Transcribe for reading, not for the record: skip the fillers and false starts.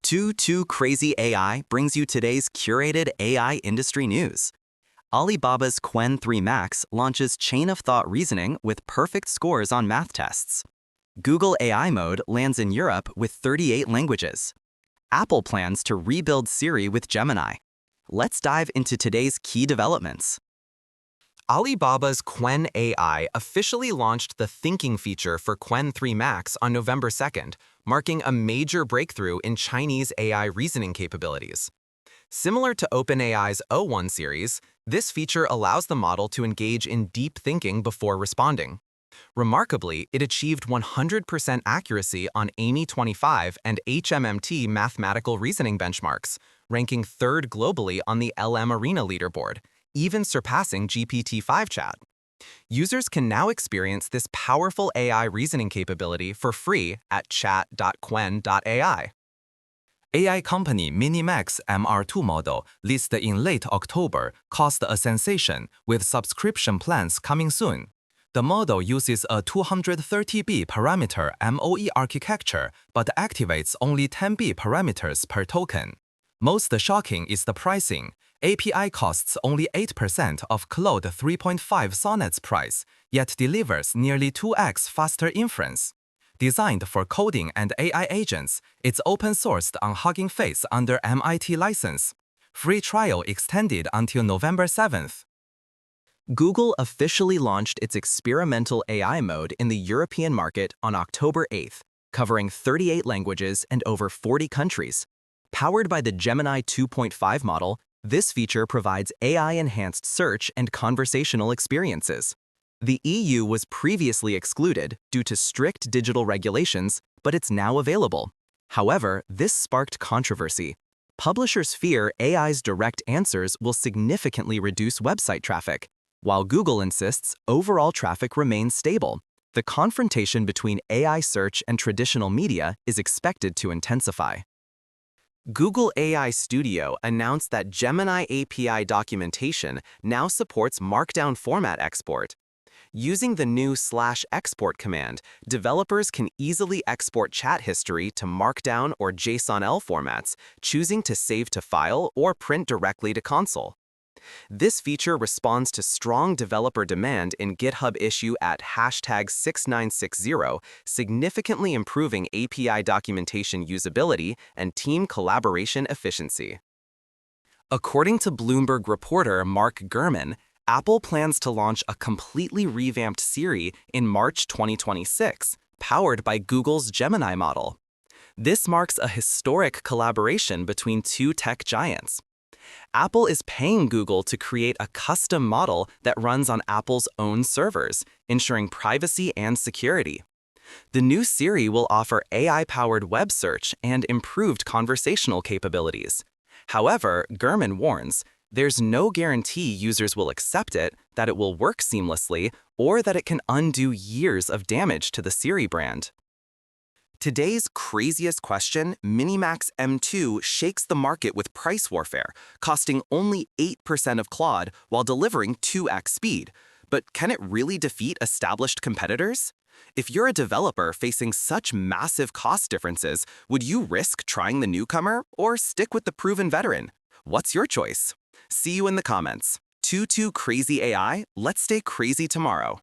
Qwen-3 Crazy AI brings you today's curated AI industry news. Alibaba's Qwen-3 Max launches chain-of-thought reasoning with perfect scores on math tests. Google AI mode lands in Europe with 38 languages. Apple plans to rebuild Siri with Gemini. Let's dive into today's key developments. Alibaba's Qwen AI officially launched the thinking feature for Qwen-3 Max on November 2nd, marking a major breakthrough in Chinese AI reasoning capabilities. Similar to OpenAI's O1 series, this feature allows the model to engage in deep thinking before responding. Remarkably, it achieved 100% accuracy on AIME25 and HMMT mathematical reasoning benchmarks, ranking third globally on the LMArena leaderboard, even surpassing GPT-5 chat. Users can now experience this powerful AI reasoning capability for free at chat.qwen.ai. AI company MiniMax M2 model listed in late October caused a sensation, with subscription plans coming soon. The model uses a 230B parameter MOE architecture but activates only 10B parameters per token. Most shocking is the pricing. API costs only 8% of Claude 3.5 Sonnet's price, yet delivers nearly 2x faster inference. Designed for coding and AI agents, it's open-sourced on Hugging Face under MIT license. Free trial extended until November 7th. Google officially launched its experimental AI mode in the European market on October 8th, covering 38 languages and over 40 countries. Powered by the Gemini 2.5 model, this feature provides AI-enhanced search and conversational experiences. The EU was previously excluded due to strict digital regulations, but it's now available. However, this sparked controversy. Publishers fear AI's direct answers will significantly reduce website traffic, while Google insists overall traffic remains stable. The confrontation between AI search and traditional media is expected to intensify. Google AI Studio announced that Gemini API documentation now supports Markdown format export. Using the new /export command, developers can easily export chat history to Markdown or JSON-L formats, choosing to save to file or print directly to console. This feature responds to strong developer demand in GitHub issue at #6960, significantly improving API documentation usability and team collaboration efficiency. According to Bloomberg reporter Mark Gurman, Apple plans to launch a completely revamped Siri in March 2026, powered by Google's Gemini model. This marks a historic collaboration between two tech giants. Apple is paying Google to create a custom model that runs on Apple's own servers, ensuring privacy and security. The new Siri will offer AI-powered web search and improved conversational capabilities. However, Gurman warns, there's no guarantee users will accept it, that it will work seamlessly, or that it can undo years of damage to the Siri brand. Today's craziest question, MiniMax M2 shakes the market with price warfare, costing only 8% of Claude while delivering 2x speed. But can it really defeat established competitors? If you're a developer facing such massive cost differences, would you risk trying the newcomer or stick with the proven veteran? What's your choice? See you in the comments. Qwen-3 Crazy AI, let's stay crazy tomorrow.